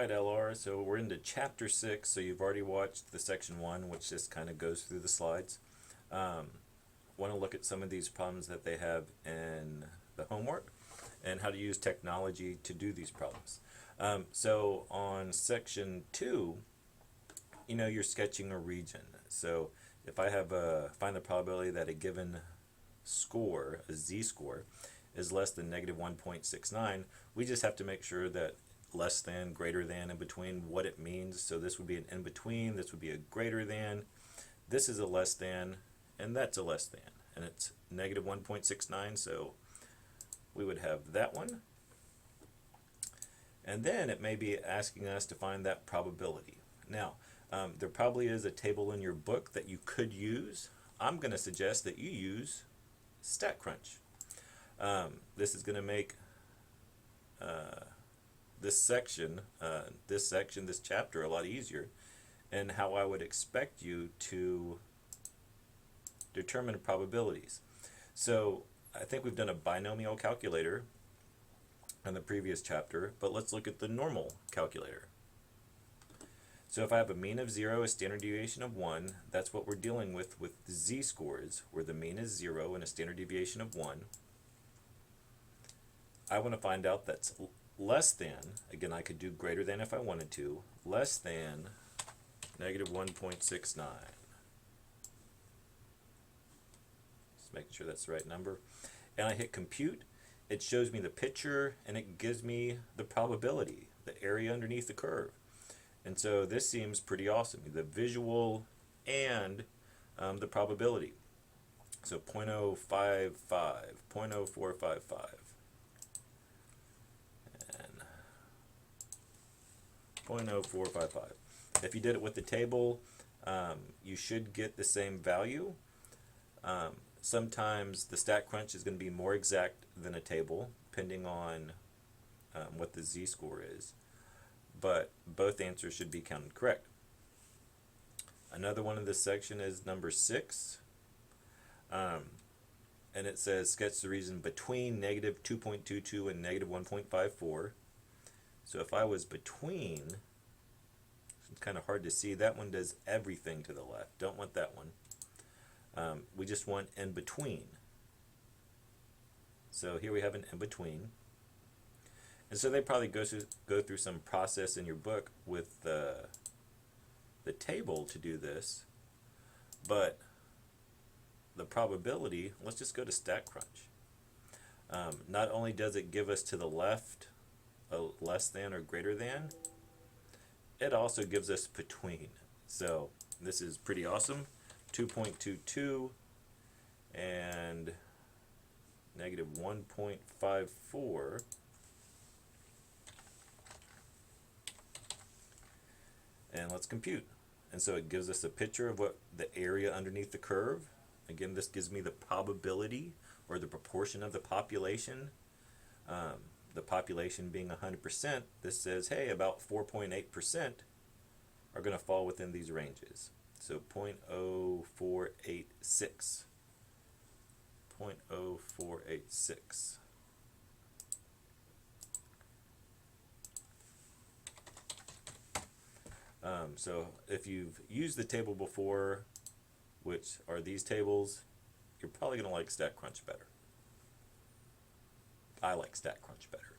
Alright, LR, so we're into chapter 6, so you've already watched the section 1, which just kind of goes through the slides. Want to look at some of these problems that they have in the homework and how to use technology to do these problems. So on section 2, you're sketching a region. So if I have find the probability that a given score, a z-score, is less than negative 1.69, we just have to make sure that less than, greater than, in between, what it means. So this would be an in between, this would be a greater than, this is a less than, and that's a less than. And it's negative 1.69, so we would have that one. And then it may be asking us to find that probability. Now, there probably is a table in your book that you could use. I'm going to suggest that you use StatCrunch. This is going to make this chapter a lot easier, and how I would expect you to determine probabilities. So I think we've done a binomial calculator in the previous chapter, but let's look at the normal calculator. So if I have a mean of 0, a standard deviation of 1, that's what we're dealing with the z-scores, where the mean is 0 and a standard deviation of 1. I want to find out that's less than, again I could do greater than if I wanted to, less than negative 1.69. Just making sure that's the right number. And I hit compute. It shows me the picture and it gives me the probability, the area underneath the curve. And so this seems pretty awesome, the visual and the probability. So 0.055, 0.0455. And 0.0455. If you did it with the table, you should get the same value. Sometimes the StatCrunch is going to be more exact than a table, depending on what the z-score is. But both answers should be counted correct. Another one in this section is number 6. And it says sketch the region between negative 2.22 and negative 1.54. So if I was between, it's kind of hard to see. That one does everything to the left. Don't want that one. We just want in between. So here we have an in between. And so they probably go through some process in your book with the table to do this. But the probability, let's just go to StatCrunch. Not only does it give us to the left a less than or greater than, it also gives us between. So this is pretty awesome. 2.22 and negative 1.54. And let's compute. And so it gives us a picture of what the area underneath the curve. Again, this gives me the probability or the proportion of the population. The population being 100%, this says, hey, about 4.8% are going to fall within these ranges. So 0.0486. 0.0486. So if you've used the table before, which are these tables, you're probably going to like StatCrunch better. I like StatCrunch better.